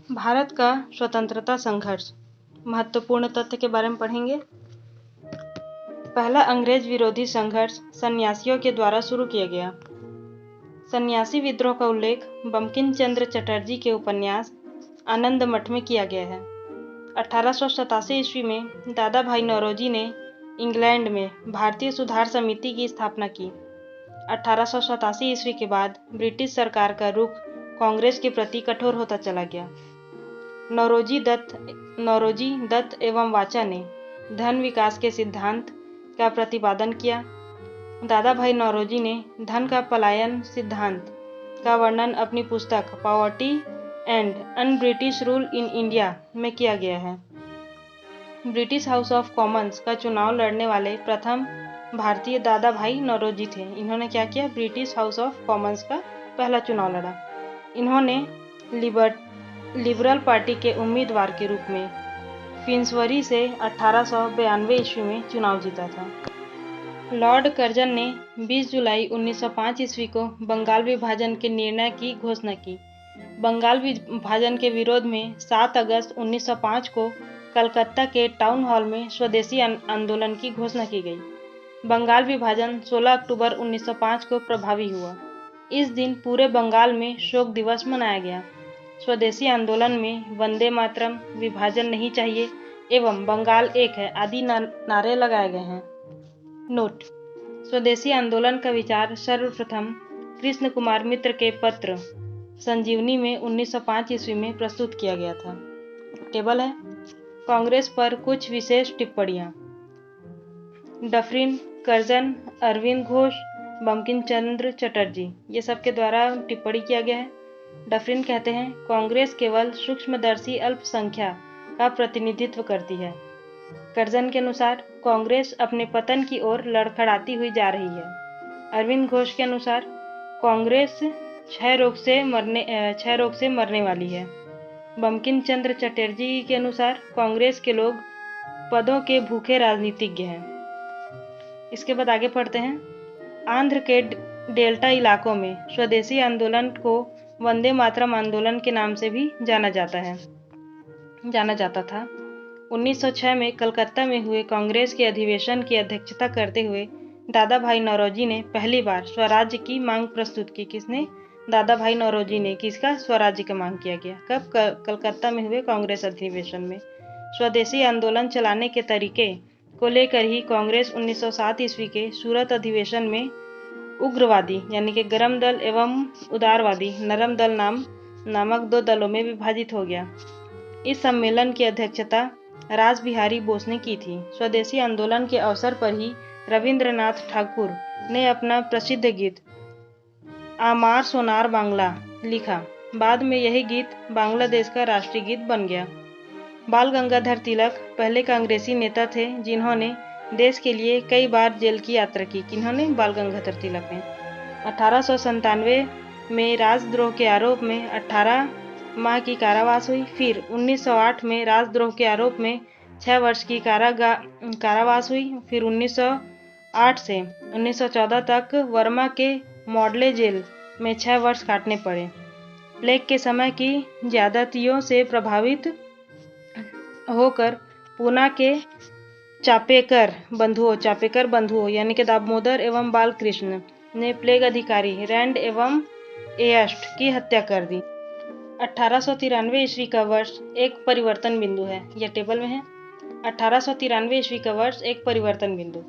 भारत का स्वतंत्रता संघर्ष। महत्वपूर्ण तथ्य के बारे में पढ़ेंगे। पहला अंग्रेज विरोधी संघर्ष सन्यासियों के द्वारा शुरू किया गया। सन्यासी विद्रोह का उल्लेख बंकिम चंद्र चटर्जी के उपन्यास आनंद मठ में किया गया है। 1887 ईस्वी में दादा भाई नौरोजी ने इंग्लैंड में भारतीय सुधार समिति की स्थापना की। 1887 ईस्वी के बाद ब्रिटिश सरकार का रुख कांग्रेस के प्रति कठोर होता चला गया। नौरोजी दत्त एवं वाचा ने धन विकास के सिद्धांत का प्रतिपादन किया। दादा भाई नौरोजी ने धन का पलायन सिद्धांत का वर्णन अपनी पुस्तक poverty and un British rule in India में किया गया है। ब्रिटिश हाउस ऑफ कॉमन्स का चुनाव लड़ने वाले प्रथम भारतीय दादा भाई नौरोजी थे। इन्होंने क्या किया? ब्रिटिश हाउस ऑफ कॉमन्स का पहला चुनाव लड़ा। इन्होंने लिबरल पार्टी के उम्मीदवार के रूप में फिन्सबरी से 1892 ईस्वी में चुनाव जीता था। लॉर्ड कर्जन ने 20 जुलाई 1905 ईस्वी को बंगाल विभाजन के निर्णय की घोषणा की। बंगाल विभाजन के विरोध में 7 अगस्त 1905 को कलकत्ता के टाउन हॉल में स्वदेशी आंदोलन की घोषणा की गई। बंगाल विभाजन 16 अक्टूबर 1905 को प्रभावी हुआ। इस दिन पूरे बंगाल में शोक दिवस मनाया गया। स्वदेशी आंदोलन में वंदे मातरम, विभाजन नहीं चाहिए एवं बंगाल एक है आदि नारे लगाए गए हैं। नोट: स्वदेशी आंदोलन का विचार सर्वप्रथम कृष्ण कुमार मित्र के पत्र संजीवनी में 1905 ईस्वी में प्रस्तुत किया गया था। टेबल है। कांग्रेस पर कुछ विशेष टिप्पणियां। डफरिन, कर्जन, अरविंद घोष, बंकिम चंद्र चटर्जी, ये सबके द्वारा टिप्पणी किया गया है। डफरिन कहते हैं, कांग्रेस केवल सूक्ष्मदर्शी अल्पसंख्या का प्रतिनिधित्व करती है। कर्जन के अनुसार कांग्रेस अपने पतन की ओर लड़खड़ाती हुई जा रही है। अरविंद घोष के अनुसार कांग्रेस क्षय रोग से मरने वाली है। बंकिम चंद्र चटर्जी के अनुसार कांग्रेस के लोग पदों के भूखे राजनीतिज्ञ हैं। इसके बाद आगे पढ़ते हैं। आंध्र के डेल्टा इलाकों में स्वदेशी आंदोलन को वंदे मातरम आंदोलन के नाम से भी जाना जाता था। 1906 में कलकत्ता में हुए कांग्रेस के अधिवेशन की अध्यक्षता करते हुए दादा भाई नौरोजी ने पहली बार स्वराज्य की मांग प्रस्तुत की। किसने? दादा भाई नौरोजी ने। किसका? स्वराज्य का मांग किया गया। कब? कलकत्ता में हुए कांग्रेस अधिवेशन में। स्वदेशी आंदोलन चलाने के तरीके को लेकर ही कांग्रेस 1907 ईस्वी के सूरत अधिवेशन में उग्रवादी यानी कि गरम दल एवं उदारवादी नरम दल नामक 2 दलों में विभाजित हो गया। इस सम्मेलन की अध्यक्षता रास बिहारी बोस ने की थी। स्वदेशी आंदोलन के अवसर पर ही रविंद्रनाथ ठाकुर ने अपना प्रसिद्ध गीत आमार सोनार बांग्ला लिखा। बाद में यही गीत बांग्लादेश का राष्ट्रीय गीत बन गया। बाल गंगाधर तिलक पहले कांग्रेसी नेता थे जिन्होंने देश के लिए कई बार जेल की यात्रा की। किन्होंने? बाल गंगाधर तिलक ने। 1897 में राजद्रोह के आरोप में 18 माह की कारावास हुई। फिर 1908 में राजद्रोह के आरोप में 6 वर्ष की कारावास हुई। फिर 1908 से 1914 तक वर्मा के मॉडले जेल में 6 वर्ष काटने पड़े। प्लेग के समय की ज्यादतियों से प्रभावित होकर पूना के चापेकर बंधुओं यानी कि दामोदर एवं बालकृष्ण ने प्लेग अधिकारी रैंड एवं एयस्ट की हत्या कर दी। 1893 ईस्वी का वर्ष एक परिवर्तन बिंदु है। यह टेबल में है। 1893 ईस्वी का वर्ष एक परिवर्तन बिंदु।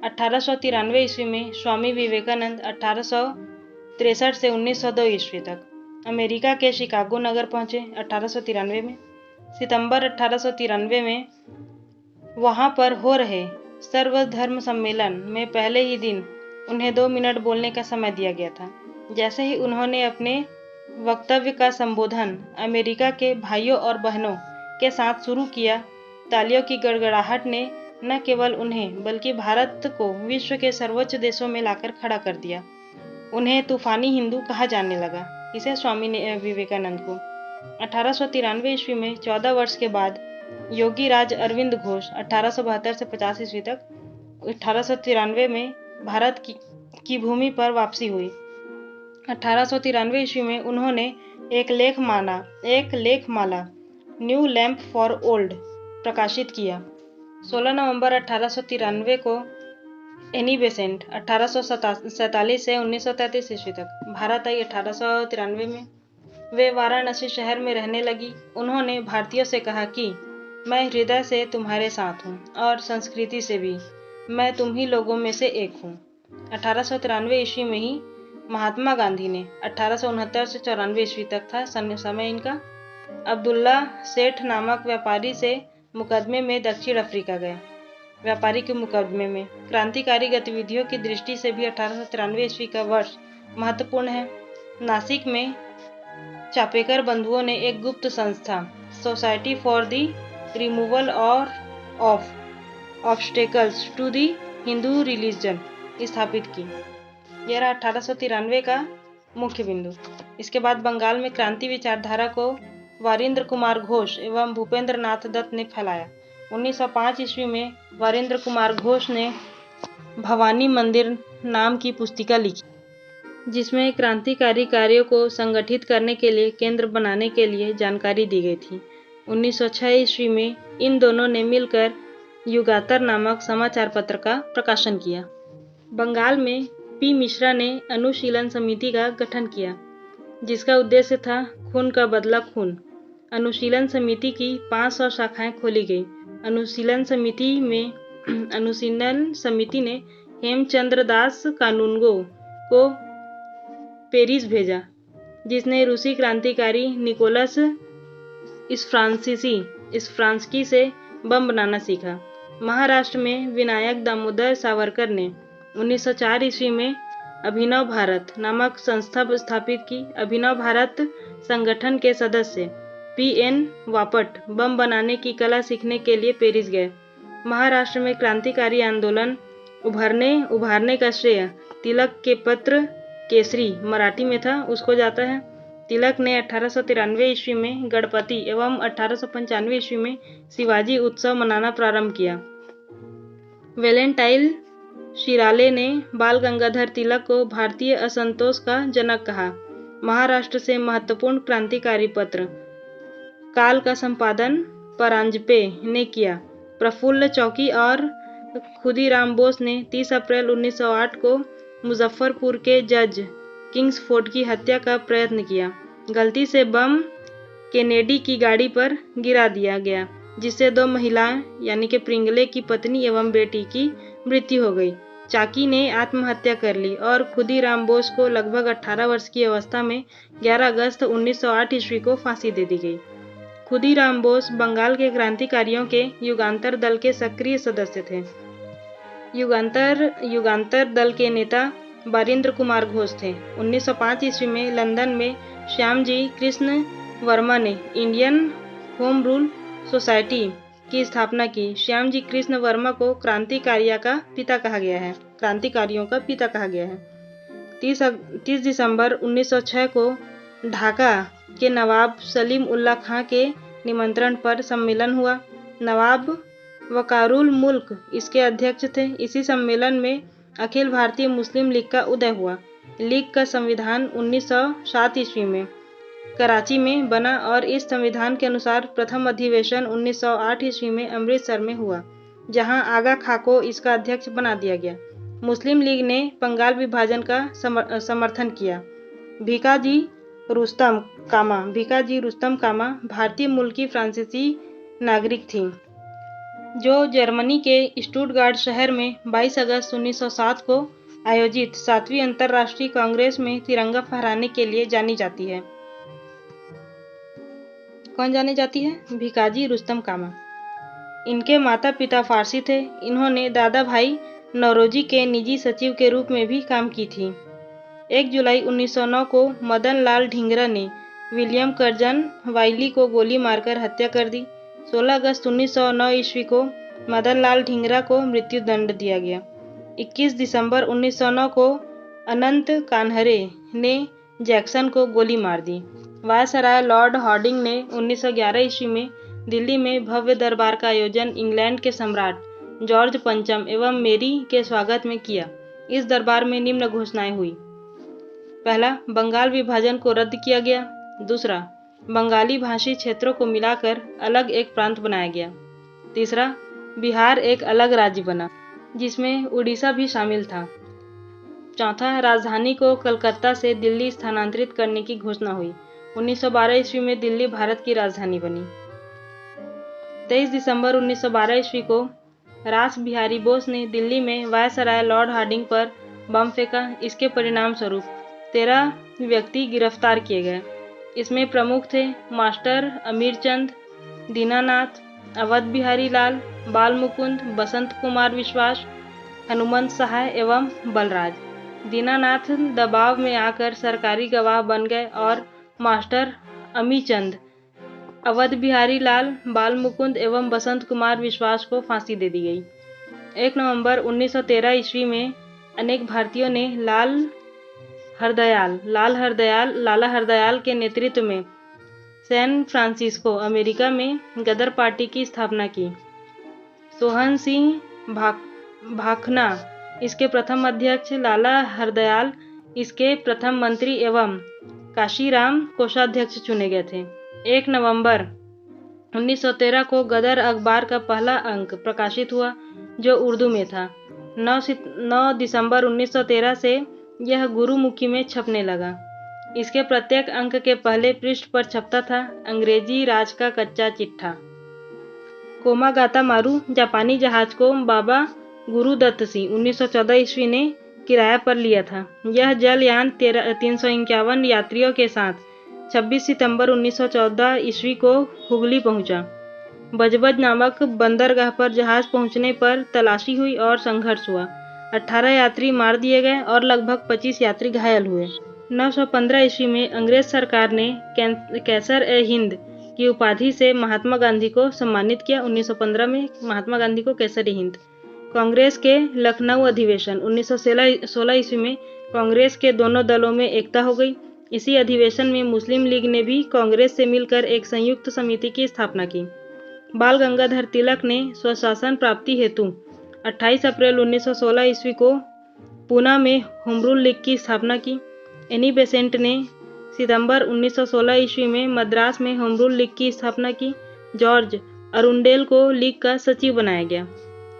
1893 ईस्वी में स्वामी विवेकानंद 1863 से 1902 ईस्वी तक अमेरिका के शिकागो नगर पहुंचे। 1893 में सितंबर 1893 में वहां पर हो रहे सर्वधर्म सम्मेलन में पहले ही दिन उन्हें 2 मिनट बोलने का समय दिया गया था। जैसे ही उन्होंने अपने वक्तव्य का संबोधन अमेरिका के भाइयों और बहनों के साथ शुरू किया, तालियों की गड़गड़ाहट ने न केवल उन्हें बल्कि भारत को विश्व के सर्वोच्च देशों में लाकर खड़ा कर दिया। उन्हें तूफानी हिंदू कहा जाने लगा। इसे स्वामी विवेकानंद को। 1893 ईस्वी में 14 वर्ष के बाद योगी राज अरविंद घोष 1872 से 50 ईस्वी तक 1893 में भारत की भूमि पर वापसी हुई। 1893 ईस्वी में उन्होंने एक लेखमाला न्यू लैम्प फॉर ओल्ड प्रकाशित किया। 16 नवंबर 1893 को एनी बेसेंट 1847 से 1933 ईस्वी तक भारत आई। 1893 में वे वाराणसी शहर में रहने लगी। उन्होंने भारतीयों से कहा कि मैं हृदय से तुम्हारे साथ हूँ और संस्कृति से भी, मैं तुम ही लोगों में से एक हूँ। 1893 ईस्वी में ही महात्मा गांधी ने 1869 से 94 ईस्वी तक था समय इनका, अब्दुल्ला सेठ नामक व्यापारी से मुकदमे में दक्षिण अफ्रीका गए। व्यापारी के मुकदमे में क्रांतिकारी गतिविधियों की दृष्टि से भी 1893 ईस्वी का वर्ष महत्वपूर्ण है। नासिक में चापेकर बंधुओं ने एक गुप्त संस्था society for the removal of obstacles to the Hindu religion स्थापित की। यह रहा 1893 का मुख्य बिंदु। इसके बाद बंगाल में क्रांति विचारधारा को वारिंद्र कुमार घोष एवं भूपेंद्र नाथ दत्त ने फैलाया। 1905 ईस्वी में वारिंद्र कुमार घोष ने भवानी मंदिर नाम की पुस्तिका लिखी, जिसमें क्रांतिकारी कार्यों को संगठित करने के लिए केंद्र बनाने के लिए जानकारी दी गई थी। 1906 ईस्वी में इन दोनों ने मिलकर युगातर नामक समाचार पत्र का प्रकाशन किया। बंगाल में पी मिश्रा ने अनुशीलन समिति का गठन किया, जिसका उद्देश्य था खून का बदला खून। अनुशीलन समिति की 500 शाखाएं खोली गई। अनुशीलन समिति ने हेमचंद्र दास कानूनगो को पेरिस भेजा, जिसने रूसी क्रांतिकारी निकोलस स्फ्रांस्की से बम बनाना सीखा। महाराष्ट्र में विनायक दामोदर सावरकर ने 1904 ईस्वी में अभिनव भारत नामक संस्था स्थापित की। अभिनव भारत संगठन के सदस्य पीएन वापट बम बनाने की कला सीखने के लिए पेरिस गए। महाराष्ट्र में क्रांतिकारी आंदोलन उभारने का श्रेय तिलक के पत्र केसरी मराठी में था, उसको जाता है। तिलक ने 1893 ईस्वी में गणपति एवं 1895 ईस्वी में शिवाजी उत्सव मनाना प्रारंभ किया। वेलेंटाइन शिराले ने बाल गंगाधर तिलक को भारतीय असंतोष का जनक कहा। महाराष्ट्र से महत्वपूर्ण क्रांतिकारी पत्र काल का संपादन परांजपे ने किया। प्रफुल्ल चौकी और खुदीराम बोस ने 30 अप्रैल 1908 को मुजफ्फरपुर के जज किंग्सफोर्ड की हत्या का प्रयत्न किया। गलती से बम केनेडी की गाड़ी पर गिरा दिया गया, जिससे 2 महिलाएं यानी कि प्रिंगले की पत्नी एवं बेटी की मृत्यु हो गई। चाकी ने आत्महत्या कर ली और खुदीराम बोस को लगभग 18 वर्ष की अवस्था में 11 अगस्त 1908 ईस्वी को फांसी दे दी गई। खुदीराम बोस बंगाल के क्रांतिकारियों के युगांतर दल के सक्रिय सदस्य थे। युगांतर दल के नेता वारिंद्र कुमार घोष थे। 1905 ईस्वी में लंदन में श्यामजी कृष्ण वर्मा ने इंडियन होम रूल सोसाइटी की स्थापना की। श्यामजी कृष्ण वर्मा को क्रांतिकारियों का पिता कहा गया है। 30 दिसंबर 1906 को ढाका के नवाब सलीम उल्लाह खां के निमंत्रण पर सम्मेलन हुआ। नवाब वकारुल मुल्क इसके अध्यक्ष थे। इसी सम्मेलन में अखिल भारतीय मुस्लिम लीग का उदय हुआ। लीग का संविधान 1907 ईस्वी में कराची में बना और इस संविधान के अनुसार प्रथम अधिवेशन 1908 ईस्वी में अमृतसर में हुआ, जहां आगा खां को इसका अध्यक्ष बना दिया गया। मुस्लिम लीग ने बंगाल विभाजन का समर्थन किया। भिकाजी रुस्तम कामा भारतीय मूल की फ्रांसीसी नागरिक थी, जो जर्मनी के स्टुटगार्ट शहर में 22 अगस्त 1907 को आयोजित 7वीं अंतर्राष्ट्रीय कांग्रेस में तिरंगा फहराने के लिए जानी जाती है। कौन जानी जाती है? भिकाजी रुस्तम कामा। इनके माता पिता फारसी थे। इन्होंने दादा भाई नौरोजी के निजी सचिव के रूप में भी काम की थी। 1 जुलाई 1909 को मदन लाल ढींगरा ने विलियम कर्जन वाइली को गोली मारकर हत्या कर दी। 16 अगस्त 1909 ईस्वी को मदन लाल ढींगरा को मृत्यु दंड दिया गया। 21 दिसंबर 1909 को अनंत कान्हरे ने जैक्सन को गोली मार दी। वायसराय लॉर्ड हार्डिंग ने 1911 ईस्वी में दिल्ली में भव्य दरबार का आयोजन इंग्लैंड के सम्राट जॉर्ज पंचम एवं मेरी के स्वागत में किया। इस दरबार में निम्न घोषणाएं हुई। पहला, बंगाल विभाजन को रद्द किया गया। दूसरा, बंगाली भाषी क्षेत्रों को मिलाकर अलग एक प्रांत बनाया गया। तीसरा, बिहार एक अलग राज्य बना जिसमें उड़ीसा भी शामिल था। चौथा, राजधानी को कलकत्ता से दिल्ली स्थानांतरित करने की घोषणा हुई। 1912 ईस्वी में दिल्ली भारत की राजधानी बनी। 23 दिसंबर 1912 ईस्वी को रास बिहारी बोस ने दिल्ली में वायसराय लॉर्ड हार्डिंग पर बम फेंका। इसके परिणाम स्वरूप 13 व्यक्ति गिरफ्तार किए गए। इसमें प्रमुख थे मास्टर अमीरचंद, दीनानाथ, अवध बिहारी लाल, बाल मुकुंद, बसंत कुमार विश्वास, हनुमंत सहाय एवं बलराज। दीनानाथ दबाव में आकर सरकारी गवाह बन गए और मास्टर अमीचंद, अवध बिहारी लाल, बाल मुकुंद एवं बसंत कुमार विश्वास को फांसी दे दी गई। 1 नवंबर 1913 ईस्वी में अनेक भारतीयों ने लाला हरदयाल के नेतृत्व में सैन फ्रांसिस्को अमेरिका में गदर पार्टी की स्थापना की। सोहन सिंह भाखना इसके प्रथम अध्यक्ष, लाला हरदयाल इसके प्रथम मंत्री एवं काशीराम कोषाध्यक्ष चुने गए थे। 1 नवंबर 1913 को गदर अखबार का पहला अंक प्रकाशित हुआ जो उर्दू में था। 9 दिसंबर 1913 से यह गुरुमुखी में छपने लगा। इसके प्रत्येक अंक के पहले पृष्ठ पर छपता था अंग्रेजी राज का कच्चा चिट्ठा। कोमागाता मारू जापानी जहाज को बाबा गुरुदत्त सिंह 1914 ईस्वी ने किराया पर लिया था। यह जलयान 351 यात्रियों के साथ 26 सितंबर 1914 ईस्वी को हुगली पहुंचा। बजबज नामक बंदरगाह पर जहाज पहुंचने पर तलाशी हुई और संघर्ष हुआ। 18 यात्री मार दिए गए और लगभग 25 यात्री घायल हुए। 915 ईस्वी में अंग्रेज सरकार ने कैसर-ए-हिंद की उपाधि से महात्मा गांधी को सम्मानित किया। 1915 में महात्मा गांधी को कैसर-ए-हिंद। कांग्रेस के लखनऊ अधिवेशन 1916 ईस्वी में कांग्रेस के दोनों दलों में एकता हो गई। इसी अधिवेशन में मुस्लिम लीग ने भी कांग्रेस से मिलकर एक संयुक्त समिति की स्थापना की। बाल गंगाधर तिलक ने स्वशासन प्राप्ति हेतु 28 अप्रैल 1916 ईस्वी को पूना में होम रूल लीग की स्थापना की। एनी बेसेंट ने सितंबर 1916 ईस्वी में मद्रास में होम रूल लीग की स्थापना की। जॉर्ज अरुंडेल को लीग का सचिव बनाया गया।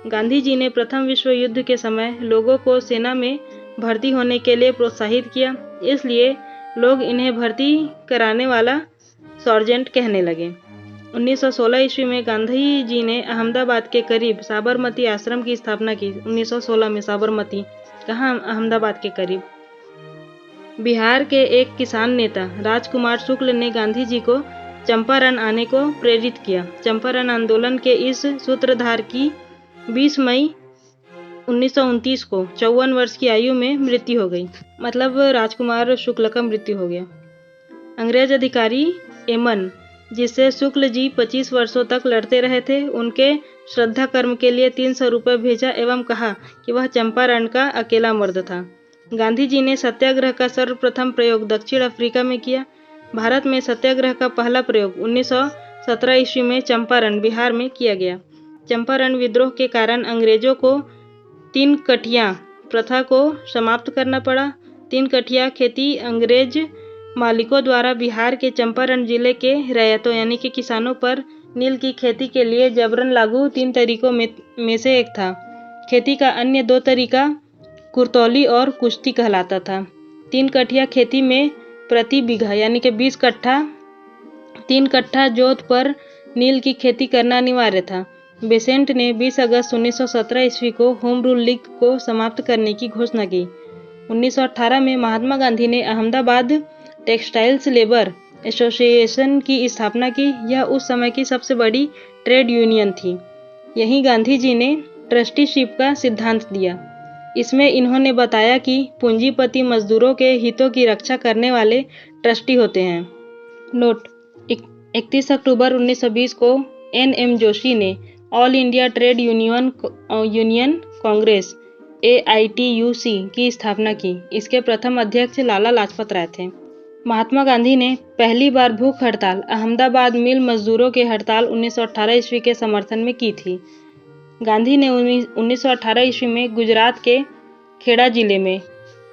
गांधी जी ने प्रथम विश्व युद्ध के समय लोगों को सेना में भर्ती होने के लिए प्रोत्साहित किया, इसलिए लोग इन्हें भर्ती कराने वाला सर्जेंट कहने लगे। 1916 ईस्वी में गांधी जी ने अहमदाबाद के करीब साबरमती आश्रम की स्थापना की। 1916 में साबरमती कहाँ? अहमदाबाद के करीब। बिहार के एक किसान नेता राजकुमार शुक्ल ने गांधी जी को चंपारण आने को प्रेरित किया। चंपारण आंदोलन के इस सूत्रधार की 20 मई 1929 को 54 वर्ष की आयु में मृत्यु हो गई। मतलब राजकुमार शुक्ल का मृत्यु हो गया। अंग्रेज अधिकारी एमन, जिससे शुक्ल जी 25 वर्षों तक लड़ते रहे थे, उनके श्रद्धा कर्म के लिए 300 रुपये भेजा एवं कहा कि वह चंपारण का अकेला मर्द था। गांधी जी ने सत्याग्रह का सर्वप्रथम प्रयोग दक्षिण अफ्रीका में किया। भारत में सत्याग्रह का पहला प्रयोग 1917 ईस्वी में चंपारण बिहार में किया गया। चंपारण विद्रोह के कारण अंग्रेजों को 3 कठिया प्रथा को समाप्त करना पड़ा। 3 कठिया खेती अंग्रेज मालिकों द्वारा बिहार के चंपारण जिले के रैयतों यानी कि किसानों पर नील की खेती के लिए जबरन लागू 3 तरीकों में से एक था। खेती का अन्य 2 तरीका कुर्तौली और कुश्ती कहलाता था। 3 कठिया खेती में प्रति बीघा यानी कि 20 कट्ठा 3 कट्ठा जोत पर नील की खेती करना अनिवार्य था। बेसेंट ने 20 अगस्त 1917 ईस्वी को होम रूल लीग को समाप्त करने की घोषणा की। 1918 में महात्मा गांधी ने अहमदाबाद टेक्सटाइल्स लेबर एसोसिएशन की स्थापना की। यह उस समय की सबसे बड़ी ट्रेड यूनियन थी। यहीं गांधी जी ने ट्रस्टीशिप का सिद्धांत दिया। इसमें इन्होंने बताया कि पूंजीपति मजदूरों के हितों की रक्षा करने वाले ट्रस्टी होते हैं। नोट: 31 अक्टूबर 1920 को एन.एम. जोशी ने all India trade union Congress AITUC की स्थापना की। इसके प्रथम अध्यक्ष लाला लाजपत राय थे। महात्मा गांधी ने पहली बार भूख हड़ताल अहमदाबाद मिल मजदूरों के हड़ताल 1918 ईस्वी के समर्थन में की थी। गांधी ने 1918 ईस्वी में गुजरात के खेड़ा जिले में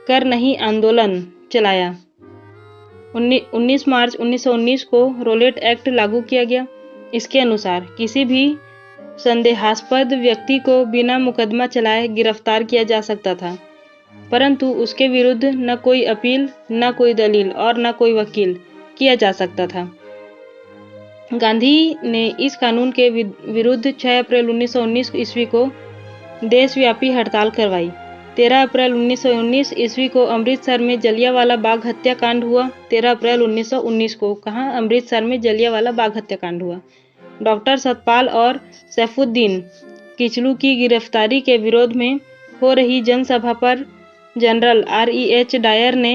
कर नहीं आंदोलन चलाया। 19 मार्च 1919 को रोलेट एक्ट लागू किया गया। इसके अनुसार किसी भी संदेहास्पद व्यक्ति को बिना मुकदमा चलाए गिरफ्तार किया जा सकता था, परंतु उसके विरुद्ध न कोई अपील, न कोई दलील और न कोई वकील किया जा सकता था। गांधी ने इस कानून के विरुद्ध 6 अप्रैल 1919 ईस्वी को देशव्यापी हड़ताल करवाई। 13 अप्रैल 1919 ईस्वी को अमृतसर में जलियांवाला बाग हत्याकांड हुआ। 13 अप्रैल 1919 को कहाँ अमृतसर में जलियांवाला बाग हत्याकांड हुआ। डॉक्टर सतपाल और सैफुद्दीन किचलू की गिरफ्तारी के विरोध में हो रही जनसभा पर जनरल REH डायर ने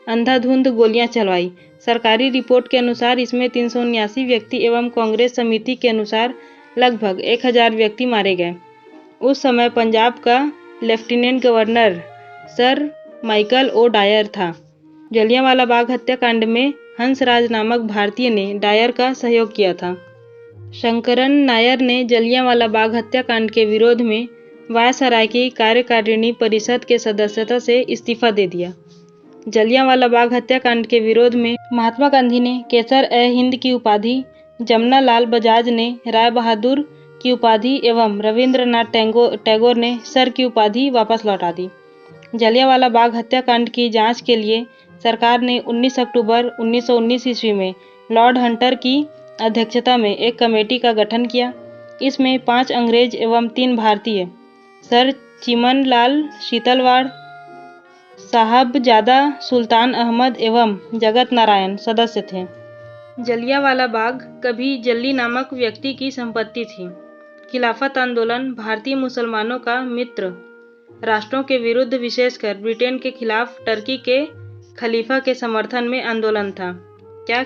अंधाधुंध गोलियां चलवाई। सरकारी रिपोर्ट के अनुसार इसमें 379 व्यक्ति एवं कांग्रेस समिति के अनुसार लगभग 1000 व्यक्ति मारे गए। उस समय पंजाब का lieutenant governor sir Michael O Dyer था। जलियांवाला बाग हत्याकांड में हंसराज नामक भारतीय ने डायर का सहयोग किया था। शंकरन नायर ने जलियांवाला बाग हत्याकांड के विरोध में वायसराय की कार्यकारिणी परिषद के सदस्यता से इस्तीफा दे दिया। जलियांवाला बाग हत्याकांड के विरोध में महात्मा गांधी ने केसर-ए-हिंद की उपाधि, जमनालाल बजाज ने राय बहादुर की उपाधि एवं रविंद्रनाथ टैगोर ने सर की उपाधि वापस लौटा दी। जलियांवाला बाग हत्याकांड की जांच के लिए सरकार ने 19 अक्टूबर 1919 ईस्वी में लॉर्ड हंटर की अध्यक्षता में एक कमेटी का गठन किया। इसमें 5 अंग्रेज एवं 3 भारतीय, सर चिमनलाल शीतलवाड़, साहबजादा सुल्तान अहमद एवं जगत नारायण सदस्य थे। जलियांवाला बाग कभी जल्ली नामक व्यक्ति की संपत्ति थी। खिलाफत आंदोलन भारतीय मुसलमानों का मित्र राष्ट्रों के विरुद्ध, विशेषकर ब्रिटेन के खिलाफ टर्की के खलीफा के समर्थन में आंदोलन था। क्या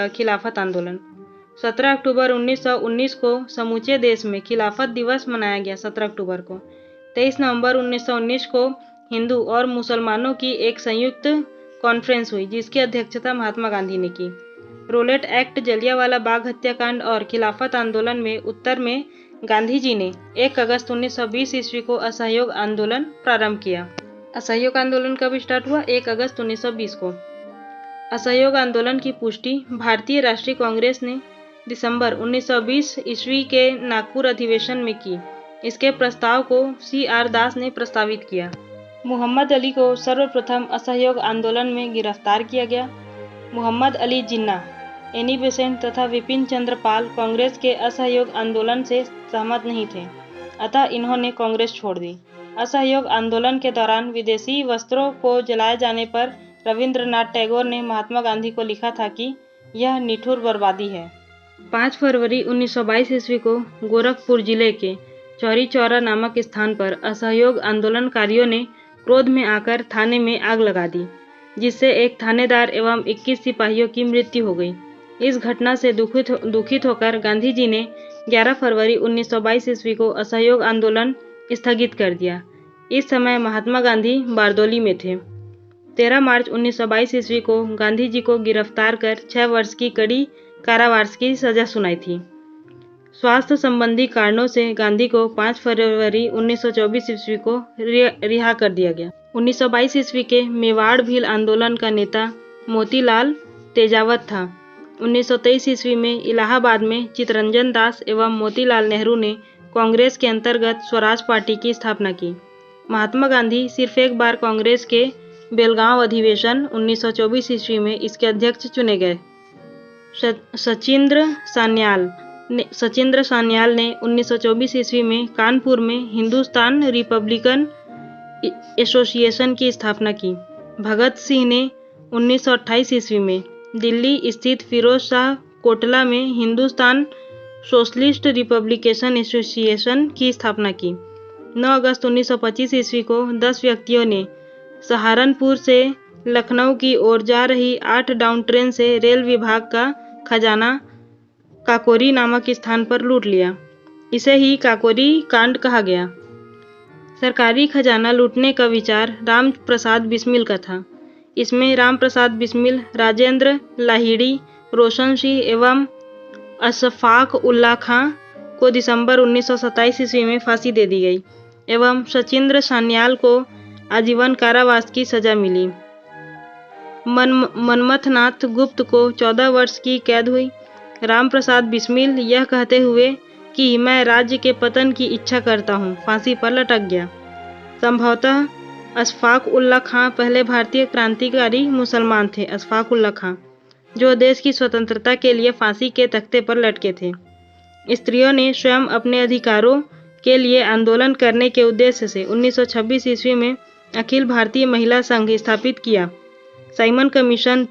खिलाफत आंदोलन? 17 अक्टूबर 1919 को समूचे देश में खिलाफत दिवस मनाया गया। 17 अक्टूबर को 23 नवंबर 1919 को हिंदू और मुसलमानों की एक संयुक्त कॉन्फ्रेंस हुई, जिसकी अध्यक्षता महात्मा गांधी ने की। रोलेट एक्ट, जलियांवाला बाग हत्याकांड और खिलाफत आंदोलन में उत्तर में गांधी जी ने 1 अगस्त 1920 ईस्वी को असहयोग आंदोलन प्रारंभ किया। असहयोग आंदोलन कब स्टार्ट हुआ? 1 अगस्त 1920 को। असहयोग आंदोलन की पुष्टि भारतीय राष्ट्रीय कांग्रेस ने दिसंबर 1920 ईस्वी के नागपुर अधिवेशन में की। इसके प्रस्ताव को CR दास ने प्रस्तावित किया। मोहम्मद अली को सर्वप्रथम असहयोग आंदोलन में गिरफ्तार किया गया। मोहम्मद अली जिन्ना, एनी बेसेंट तथा विपिन चंद्र पाल कांग्रेस के असहयोग आंदोलन से सहमत नहीं थे, अतः इन्होंने कांग्रेस छोड़ दी। असहयोग आंदोलन के दौरान विदेशी वस्त्रों को जलाए जाने पर रविंद्रनाथ टैगोर ने महात्मा गांधी को लिखा था कि यह निठुर बर्बादी है। 5 फरवरी 1922 ईस्वी को गोरखपुर जिले के चौरी चौरा नामक स्थान पर असहयोग आंदोलनकारियों ने क्रोध में आकर थाने में आग लगा दी, जिससे एक थानेदार एवं 21 सिपाहियों की मृत्यु हो गई। इस घटना से दुखित होकर गांधी जी ने 11 फरवरी 1922 ईस्वी को असहयोग आंदोलन स्थगित कर दिया। इस समय महात्मा गांधी बारदोली में थे। 13 मार्च 1922 ईस्वी को गांधी जी को गिरफ्तार कर 6 वर्ष की कड़ी कारावास की सजा सुनाई थी। स्वास्थ्य संबंधी कारणों से गांधी को 5 फरवरी 1924 ईस्वी को रिहा कर दिया गया। 1922 ईस्वी के मेवाड़ भील आंदोलन का नेता मोतीलाल तेजावत था। 1923 ईस्वी में इलाहाबाद में चित्तरंजन दास एवं मोतीलाल नेहरू ने कांग्रेस के अंतर्गत स्वराज पार्टी की स्थापना की। महात्मा गांधी सिर्फ एक बार कांग्रेस के बेलगांव अधिवेशन 1924 ईस्वी में इसके अध्यक्ष चुने गए। सचिंद्र सान्याल ने 1924 ईस्वी में कानपुर में हिंदुस्तान रिपब्लिकन एसोसिएशन की स्थापना की। भगत सिंह ने 1928 ईस्वी में दिल्ली स्थित फिरोज शाह कोटला में हिंदुस्तान सोशलिस्ट रिपब्लिकेशन एसोसिएशन की स्थापना की। 9 अगस्त 1925 ईस्वी को 10 व्यक्तियों ने सहारनपुर से लखनऊ की ओर जा रही 8 डाउन ट्रेन से रेल विभाग का खजाना काकोरी नामक स्थान पर लूट लिया। इसे ही काकोरी कांड कहा गया। सरकारी खजाना लूटने का विचार राम प्रसाद बिस्मिल का था। इसमें राम प्रसाद बिस्मिल, राजेंद्र लाहिड़ी, रोशन सिंह एवं अशफाक उल्लाह खां को दिसंबर 1927 ईस्वी में फांसी दे दी गई एवं सचिंद्र सान्याल को आजीवन कारावास की सजा मिली। मनमथनाथ गुप्त को 14 वर्ष की कैद हुई। राम प्रसाद बिस्मिल यह कहते हुए कि मैं राज्य के पतन की इच्छा करता हूँ, फांसी पर लटक गया। संभवतः अशफाक उल्ला खां पहले भारतीय क्रांतिकारी मुसलमान थे। अशफाक उल्ला खां जो देश की स्वतंत्रता के लिए फांसी के तख्ते पर लटके थे। स्त्रियों ने स्वयं अपने अधिकारों के लिए आंदोलन करने के उद्देश्य से 1926 ईस्वी में अखिल भारतीय महिला संघ स्थापित किया। साइमन कमीशन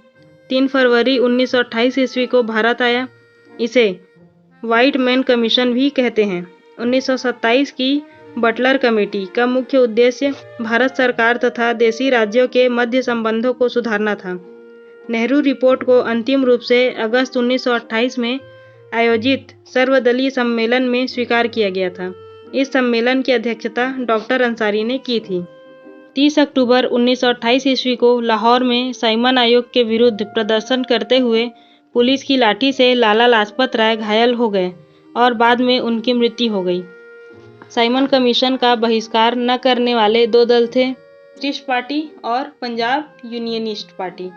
3 फरवरी 1928 ईस्वी को भारत आया। इसे व्हाइट मैन कमीशन भी कहते हैं। 1927 की बटलर कमेटी का मुख्य उद्देश्य भारत सरकार तथा देशी राज्यों के मध्य संबंधों को सुधारना था। नेहरू रिपोर्ट को अंतिम रूप से अगस्त 1928 में आयोजित सर्वदलीय सम्मेलन में स्वीकार किया गया था। इस सम्मेलन की अध्यक्षता डॉक्टर अंसारी ने की थी। 30 अक्टूबर 1928 ईस्वी को लाहौर में साइमन आयोग के विरुद्ध प्रदर्शन करते हुए पुलिस की लाठी से लाला लाजपत राय घायल हो गए और बाद में उनकी मृत्यु हो गई। साइमन कमीशन का बहिष्कार न करने वाले 2 दल थे, ब्रिटिश पार्टी और पंजाब यूनियनिस्ट पार्टी।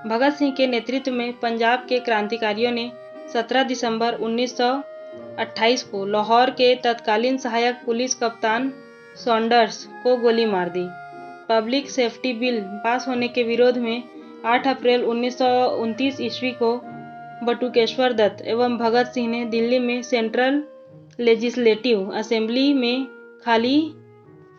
भगत सिंह के नेतृत्व में पंजाब के क्रांतिकारियों ने 17 दिसंबर 1928 को लाहौर के तत्कालीन सहायक पुलिस कप्तान सॉन्डर्स को गोली मार दी। पब्लिक सेफ्टी बिल पास होने के विरोध में 8 अप्रैल 1929 ईस्वी को बटुकेश्वर दत्त एवं भगत सिंह ने दिल्ली में सेंट्रल लेजिस्लेटिव असेंबली में खाली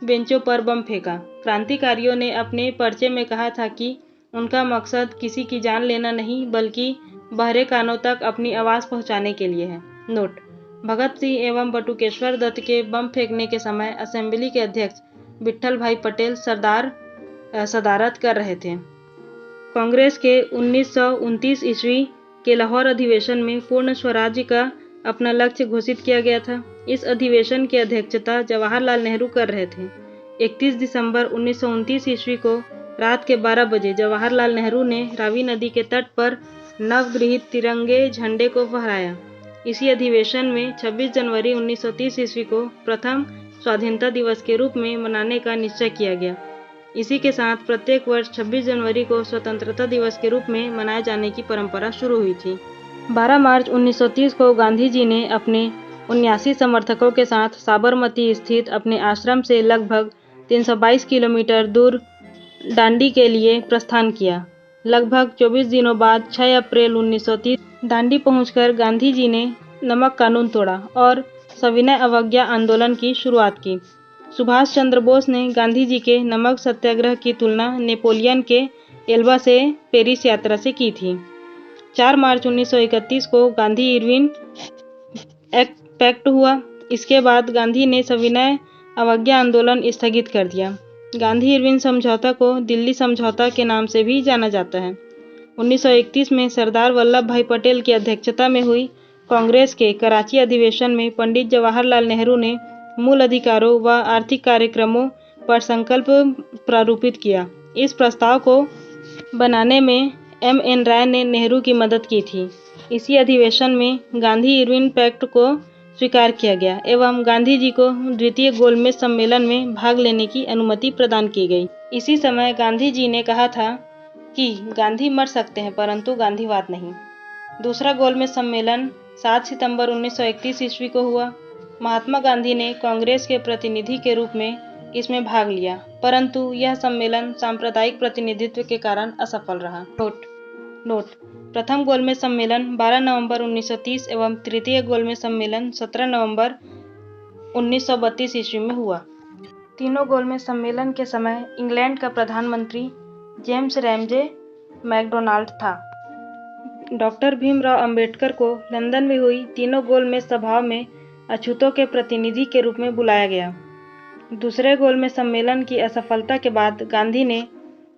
बेंचों पर बम फेंका। क्रांतिकारियों ने अपने पर्चे में कहा था कि उनका मकसद किसी की जान लेना नहीं बल्कि बहरे कानों तक अपनी आवाज़ पहुंचाने के लिए है। नोट: भगत सिंह एवं बटुकेश्वर दत्त के बम फेंकने के समय असेंबली के अध्यक्ष विट्ठल भाई पटेल सदारत कर रहे थे। कांग्रेस के 1929 ईस्वी के लाहौर अधिवेशन में पूर्ण स्वराज्य का अपना लक्ष्य घोषित किया गया था। इस अधिवेशन की अध्यक्षता जवाहरलाल नेहरू कर रहे थे। 31 दिसंबर 1929 ईस्वी को रात के 12 बजे जवाहरलाल नेहरू ने रावी नदी के तट पर नवगृहित तिरंगे झंडे को फहराया। इसी अधिवेशन में 26 जनवरी 1930 ईस्वी को प्रथम स्वाधीनता दिवस के रूप में मनाने का निश्चय किया गया। इसी के साथ प्रत्येक वर्ष 26 जनवरी को स्वतंत्रता दिवस के रूप में मनाए जाने की परंपरा शुरू हुई थी। 12 मार्च 1930 को गांधी जी ने अपने 79 समर्थकों के साथ साबरमती स्थित अपने आश्रम से लगभग 322 किलोमीटर दूर दांडी के लिए प्रस्थान किया। लगभग 24 दिनों बाद 6 अप्रैल 1930 दांडी पहुंचकर गांधी जी ने नमक कानून तोड़ा और सविनय अवज्ञा आंदोलन की शुरुआत की। सुभाष चंद्र बोस ने गांधी जी के नमक सत्याग्रह की तुलना नेपोलियन के एल्बा से पेरिस यात्रा से की थी। 4 मार्च 1931 को गांधी इरविन पैक्ट हुआ। इसके बाद गांधी ने सविनय अवज्ञा आंदोलन स्थगित कर दिया। गांधी इरविन समझौता को दिल्ली समझौता के नाम से भी जाना जाता है। 1931 में सरदार वल्लभ भाई पटेल की अध्यक्षता में हुई कांग्रेस के कराची अधिवेशन में पंडित जवाहरलाल नेहरू ने मूल अधिकारों व आर्थिक कार्यक्रमों पर संकल्प प्रारूपित किया। इस प्रस्ताव को बनाने में M.N. राय ने नेहरू की मदद की थी। इसी अधिवेशन में गांधी इरविन पैक्ट को स्वीकार किया गया एवं गांधी जी को द्वितीय गोलमेज सम्मेलन में भाग लेने की अनुमति प्रदान की गई। इसी समय गांधी जी ने कहा था कि गांधी मर सकते हैं परंतु गांधीवाद नहीं। दूसरा गोलमेज सम्मेलन 7 सितंबर 1931 ईस्वी को हुआ। महात्मा गांधी ने कांग्रेस के प्रतिनिधि के रूप में इसमें भाग लिया परंतु यह सम्मेलन सांप्रदायिक प्रतिनिधित्व के कारण असफल रहा। नोट: प्रथम गोलमेज सम्मेलन 12 नवंबर 1930 एवं तृतीय गोलमेज सम्मेलन 17 नवंबर 1932 ईस्वी में हुआ। तीनों गोलमेज सम्मेलन के समय इंग्लैंड का प्रधानमंत्री जेम्स रैमजे मैकडोनाल्ड था। डॉक्टर भीमराव अंबेडकर को लंदन में हुई तीनों गोलमेज सभाओं में अछूतों के प्रतिनिधि के रूप में बुलाया गया। दूसरे गोलमेज सम्मेलन की असफलता के बाद गांधी ने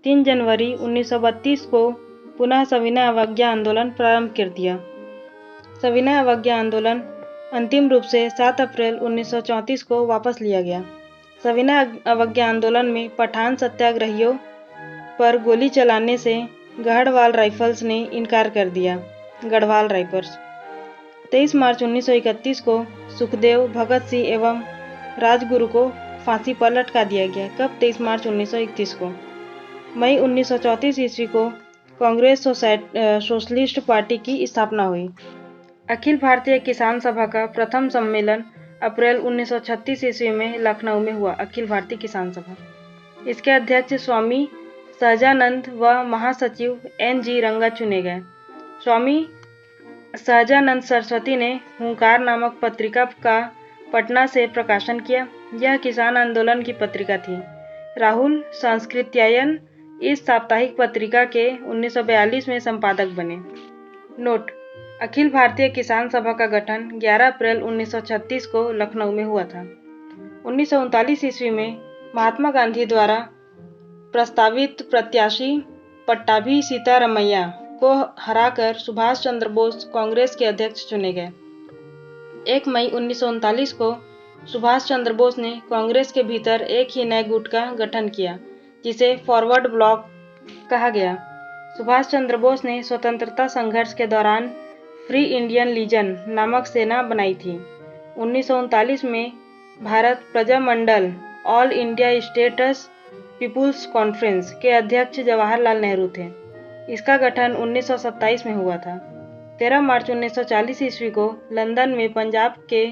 3 जनवरी 1932 को पुनः सविनय अवज्ञा आंदोलन प्रारंभ कर दिया। सविनय अवज्ञा आंदोलन अंतिम रूप से 7 अप्रैल 1934 को वापस लिया गया। सविनय अवज्ञा आंदोलन में पठान सत्याग्रहियों पर गोली चलाने से गढ़वाल राइफल्स ने इनकार कर दिया। गढ़वाल राइफल्स 23 मार्च 1931 को सुखदेव, भगत सिंह एवं राजगुरु को फांसी पर लटका दिया गया। कब? 23 मार्च 1931 को। मई 1934 ईस्वी को कांग्रेस सोशलिस्ट पार्टी की स्थापना हुई। अखिल भारतीय किसान सभा का प्रथम सम्मेलन अप्रैल 1936 ईस्वी में लखनऊ में हुआ। अखिल भारतीय किसान सभा, इसके अध्यक्ष स्वामी सहजानंद व महासचिव NG रंगा चुने गए। स्वामी सहजानंद सरस्वती ने हुंकार नामक पत्रिका का पटना से प्रकाशन किया। यह किसान आंदोलन की पत्रिका थी। राहुल संस्कृत्यायन इस साप्ताहिक पत्रिका के 1942 में संपादक बने। नोट: अखिल भारतीय किसान सभा का गठन 11 अप्रैल 1936 को लखनऊ में हुआ था। 1939 ईस्वी में महात्मा गांधी द्वारा प्रस्तावित प्रत्याशी पट्टाभी सीतारमैया को हराकर सुभाष चंद्र बोस कांग्रेस के अध्यक्ष चुने गए। 1 मई 1939 को सुभाष चंद्र बोस ने कांग्रेस के भीतर एक ही नए गुट का गठन किया, जिसे फॉरवर्ड ब्लॉक कहा गया। सुभाष चंद्र बोस ने स्वतंत्रता संघर्ष के दौरान फ्री इंडियन लीजन नामक सेना बनाई थी। 1939 में Bharat Prajamandal all India states people's conference के अध्यक्ष जवाहरलाल नेहरू थे। इसका गठन 1927 में हुआ था। 13 मार्च 1940 ईस्वी को लंदन में पंजाब के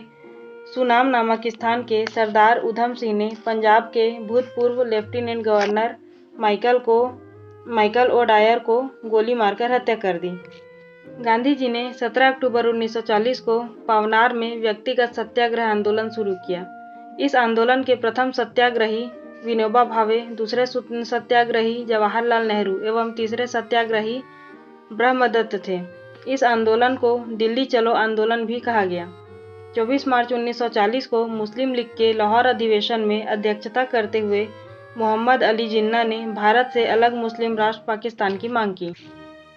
सुनाम नामक स्थान के सरदार उधम सिंह ने पंजाब के भूतपूर्व लेफ्टिनेंट गवर्नर माइकल ओडायर को गोली मारकर हत्या कर दी। गांधी जी ने 17 अक्टूबर 1940 को पावनार में व्यक्तिगत सत्याग्रह आंदोलन शुरू किया। इस आंदोलन के प्रथम सत्याग्रही विनोबा भावे, दूसरे सत्याग्रही जवाहरलाल नेहरू एवं तीसरे सत्याग्रही ब्रह्मदत्त थे। इस आंदोलन को दिल्ली चलो आंदोलन भी कहा गया। 24 मार्च 1940 को मुस्लिम लीग के लाहौर अधिवेशन में अध्यक्षता करते हुए मोहम्मद अली जिन्ना ने भारत से अलग मुस्लिम राष्ट्र पाकिस्तान की मांग की।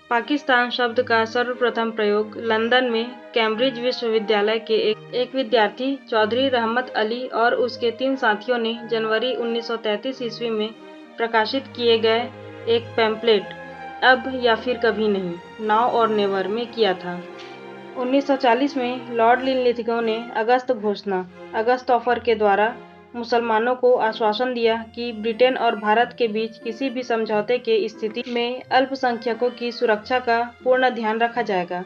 पाकिस्तान शब्द का सर्वप्रथम प्रयोग लंदन में कैम्ब्रिज विश्वविद्यालय के एक विद्यार्थी चौधरी रहमत अली और उसके 3 साथियों ने जनवरी 1933 ईस्वी में प्रकाशित किए गए एक पैम्पलेट अब या फिर कभी नहीं, नाउ और नेवर में किया था। 1940 में लॉर्ड लिनलिथगो ने अगस्त ऑफर के द्वारा मुसलमानों को आश्वासन दिया कि ब्रिटेन और भारत के बीच किसी भी समझौते के स्थिति में अल्पसंख्यकों की सुरक्षा का पूर्ण ध्यान रखा जाएगा।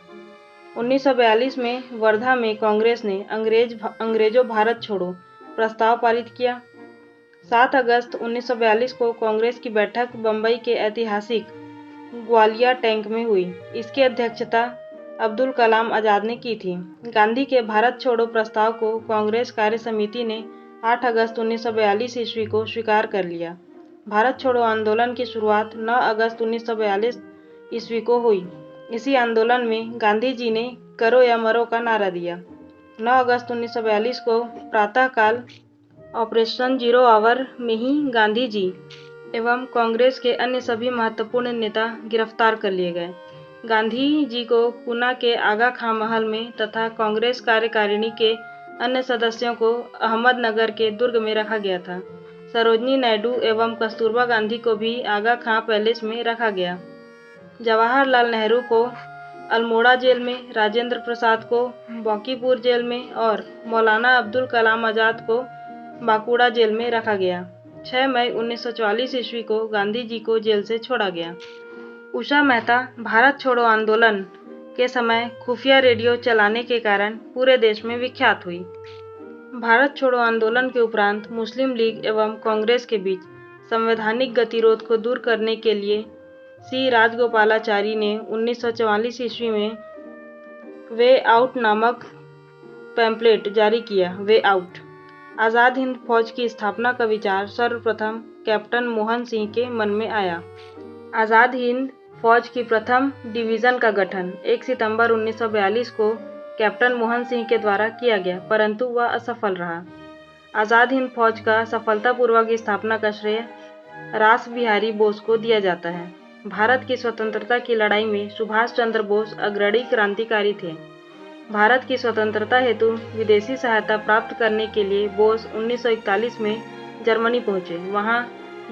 1942 में वर्धा में कांग्रेस ने अंग्रेजों भारत छोड़ो प्रस्ताव पारित किया। 7 अगस्त 1942 को कांग्रेस की बैठक बम्बई के ऐतिहासिक ग्वालिया टैंक में हुई। इसकी अध्यक्षता अब्दुल कलाम आजाद ने की थी। गांधी के भारत छोड़ो प्रस्ताव को कांग्रेस कार्य समिति ने 8 अगस्त 1942 ईस्वी को स्वीकार कर लिया। भारत छोड़ो आंदोलन की शुरुआत 9 अगस्त 1942 ईस्वी को हुई। इसी आंदोलन में गांधी जी ने करो या मरो का नारा दिया। 9 अगस्त 1942 को प्रातःकाल ऑपरेशन 0 आवर में ही गांधी जी एवं कांग्रेस के अन्य सभी महत्वपूर्ण नेता गिरफ्तार कर लिए गए। गांधी जी को पूना के आगा खां महल में तथा कांग्रेस कार्यकारिणी के अन्य सदस्यों को अहमदनगर के दुर्ग में रखा गया था। सरोजनी नायडू एवं कस्तूरबा गांधी को भी आगा खां पैलेस में रखा गया। जवाहरलाल नेहरू को अल्मोड़ा जेल में, राजेंद्र प्रसाद को बांकीपुर जेल में और मौलाना अब्दुल कलाम आजाद को बांकुड़ा जेल में रखा गया। 6 मई 1944 ईस्वी को गांधी जी को जेल से छोड़ा गया। उषा मेहता भारत छोड़ो आंदोलन के समय खुफिया रेडियो चलाने के कारण पूरे देश में विख्यात हुई। भारत छोड़ो आंदोलन के उपरांत मुस्लिम लीग एवं कांग्रेस के बीच संवैधानिक गतिरोध को दूर करने के लिए सी राजगोपालाचारी ने 1944 ईस्वी में वे आउट नामक पैम्पलेट जारी किया। वे आउट आज़ाद हिंद फौज की स्थापना का विचार सर्वप्रथम कैप्टन मोहन सिंह के मन में आया। आज़ाद हिंद फौज की प्रथम डिवीज़न का गठन 1 सितंबर 1942 को कैप्टन मोहन सिंह के द्वारा किया गया, परंतु वह असफल रहा। आज़ाद हिंद फौज का सफलतापूर्वक स्थापना का श्रेय रास बिहारी बोस को दिया जाता है। भारत की स्वतंत्रता की लड़ाई में सुभाष चंद्र बोस अग्रणी क्रांतिकारी थे। भारत की स्वतंत्रता हेतु विदेशी सहायता प्राप्त करने के लिए बोस 1941 में जर्मनी पहुंचे। वहां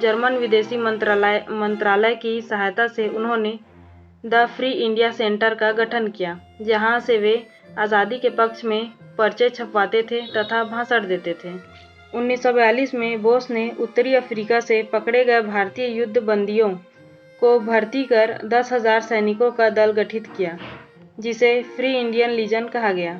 जर्मन विदेशी मंत्रालय की सहायता से उन्होंने द फ्री इंडिया सेंटर का गठन किया, जहां से वे आज़ादी के पक्ष में पर्चे छपवाते थे तथा भाषण देते थे। 1942 में बोस ने उत्तरी अफ्रीका से पकड़े गए भारतीय युद्ध बंदियों को भर्ती कर 10,000 सैनिकों का दल गठित किया, जिसे फ्री इंडियन लीजन कहा गया।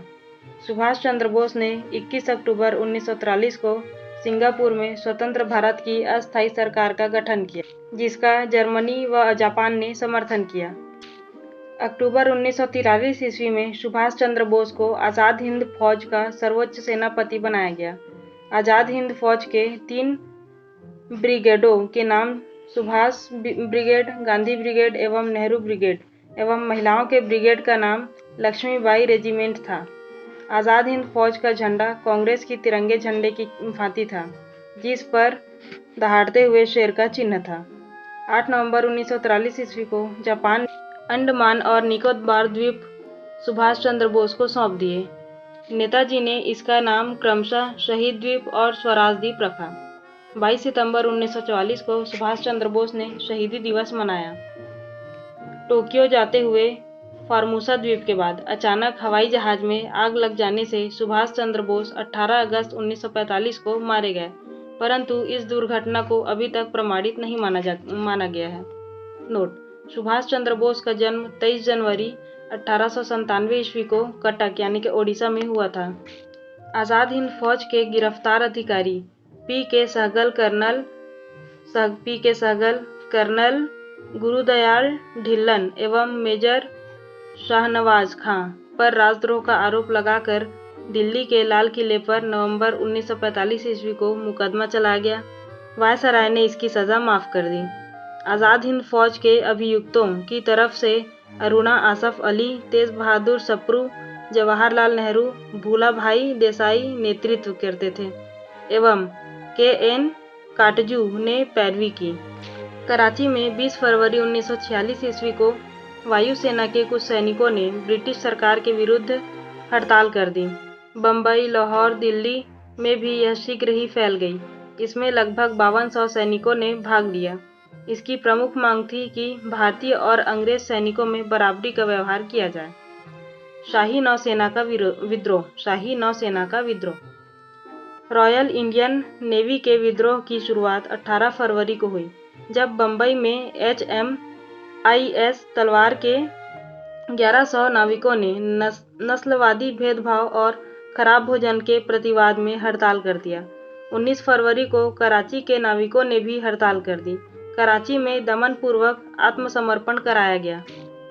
सुभाष चंद्र बोस ने 21 अक्टूबर 1943 को सिंगापुर में स्वतंत्र भारत की अस्थायी सरकार का गठन किया, जिसका जर्मनी व जापान ने समर्थन किया। अक्टूबर 1943 ईस्वी में सुभाष चंद्र बोस को आज़ाद हिंद फौज का सर्वोच्च सेनापति बनाया गया। आज़ाद हिंद फौज के 3 ब्रिगेडों के नाम सुभाष ब्रिगेड, गांधी ब्रिगेड एवं नेहरू ब्रिगेड एवं महिलाओं के ब्रिगेड का नाम लक्ष्मीबाई रेजिमेंट था। आज़ाद हिंद फौज का झंडा कांग्रेस की तिरंगे झंडे की भांति था, जिस पर दहाड़ते हुए शेर का चिन्ह था। 8 नवंबर 1943 ईस्वी को जापान अंडमान और निकोबार द्वीप सुभाष चंद्र बोस को सौंप दिए। नेताजी ने इसका नाम क्रमशः शहीद द्वीप और स्वराज द्वीप रखा। 22 सितंबर 1944 को सुभाष चंद्र बोस ने शहीदी दिवस मनाया। टोक्यो जाते हुए फॉर्मोसा द्वीप के बाद अचानक हवाई जहाज में आग लग जाने से सुभाष चंद्र बोस 18 अगस्त 1945 को मारे गए, परंतु इस दुर्घटना को अभी तक प्रमाणित नहीं माना गया है। नोट: सुभाष चंद्र बोस का जन्म 23 जनवरी 1897 ईस्वी को कटक यानी कि ओडिशा में हुआ था। आज़ाद हिंद फौज के गिरफ्तार अधिकारी पी के सहगल, कर्नल गुरुदयाल ढिल्लन एवं मेजर शाहनवाज खां पर राजद्रोह का आरोप लगाकर दिल्ली के लाल किले पर नवंबर 1945 ईस्वी को मुकदमा चलाया गया। वायसराय ने इसकी सज़ा माफ़ कर दी। आज़ाद हिंद फौज के अभियुक्तों की तरफ से अरुणा आसफ अली, तेज बहादुर सप्रू, जवाहरलाल नेहरू, भूला भाई देसाई नेतृत्व करते थे एवं के.एन. काटजू ने पैरवी की। कराची में 20 फरवरी 1946 ईस्वी को वायुसेना के कुछ सैनिकों ने ब्रिटिश सरकार के विरुद्ध हड़ताल कर दी। बम्बई, लाहौर, दिल्ली में भी यह शीघ्र ही फैल गई। इसमें लगभग 5200 सैनिकों ने भाग लिया। इसकी प्रमुख मांग थी कि भारतीय और अंग्रेज सैनिकों में बराबरी का व्यवहार किया जाए। शाही नौसेना का विद्रोह। रॉयल इंडियन नेवी के विद्रोह की शुरुआत 18 फरवरी को हुई, जब बम्बई में HMIS तलवार के 1100 नाविकों ने नस्लवादी भेदभाव और खराब भोजन के प्रतिवाद में हड़ताल कर दिया। 19 फरवरी को कराची के नाविकों ने भी हड़ताल कर दी। कराची में दमनपूर्वक आत्मसमर्पण कराया गया,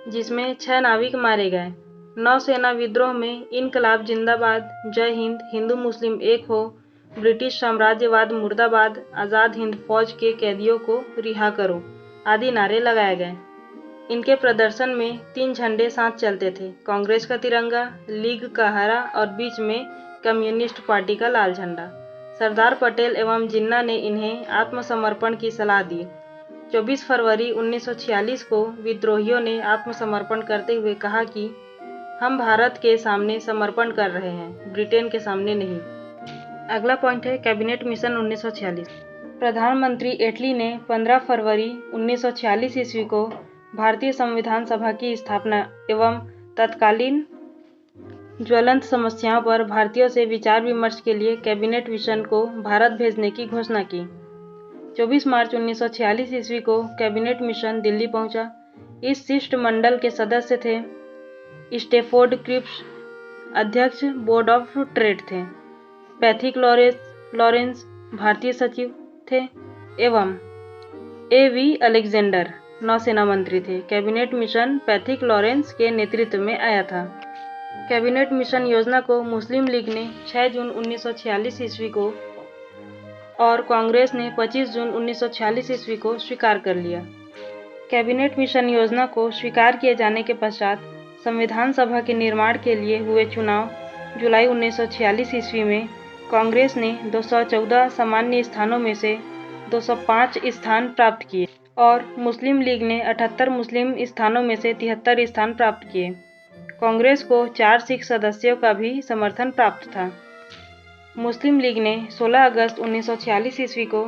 जिसमें 6 नाविक मारे गए। नौसेना विद्रोह में इनकलाब जिंदाबाद, जय हिंद, हिंदू मुस्लिम एक हो, ब्रिटिश साम्राज्यवाद मुर्दाबाद, आज़ाद हिंद फौज के कैदियों को रिहा करो आदि नारे लगाए गए। इनके प्रदर्शन में 3 झंडे साथ चलते थे, कांग्रेस का तिरंगा, लीग का हरा और बीच में कम्युनिस्ट पार्टी का लाल झंडा। सरदार पटेल एवं जिन्ना ने इन्हें आत्मसमर्पण की सलाह दी। 24 फरवरी 1946 को विद्रोहियों ने आत्मसमर्पण करते हुए कहा कि हम भारत के सामने समर्पण कर रहे हैं, ब्रिटेन के सामने नहीं। अगला पॉइंट है कैबिनेट मिशन 1946। प्रधानमंत्री एटली ने 15 फरवरी 1946 ईस्वी को भारतीय संविधान सभा की स्थापना एवं तत्कालीन ज्वलंत समस्याओं पर भारतीयों से विचार विमर्श के लिए कैबिनेट मिशन को भारत भेजने की घोषणा की। 24 मार्च 1946 ईस्वी को कैबिनेट मिशन दिल्ली पहुंचा। इस शिष्टमंडल के सदस्य थे स्टेफोर्ड क्रिप्स, अध्यक्ष बोर्ड ऑफ ट्रेड थे, पैथिक लॉरेंस भारतीय सचिव थे एवं A.V. अलेक्जेंडर नौसेना मंत्री थे। कैबिनेट मिशन पैथिक लॉरेंस के नेतृत्व में आया था। कैबिनेट मिशन योजना को मुस्लिम लीग ने 6 जून 1946 ईस्वी को और कांग्रेस ने 25 जून 1946 ईस्वी को स्वीकार कर लिया। कैबिनेट मिशन योजना को स्वीकार किए जाने के पश्चात संविधान सभा के निर्माण के लिए हुए चुनाव जुलाई 1946 ईस्वी में कांग्रेस ने 214 सामान्य स्थानों में से 205 स्थान प्राप्त किए और मुस्लिम लीग ने 78 मुस्लिम स्थानों में से 73 स्थान प्राप्त किए। कांग्रेस को 4 सिख सदस्यों का भी समर्थन प्राप्त था। मुस्लिम लीग ने 16 अगस्त 1946 ईस्वी को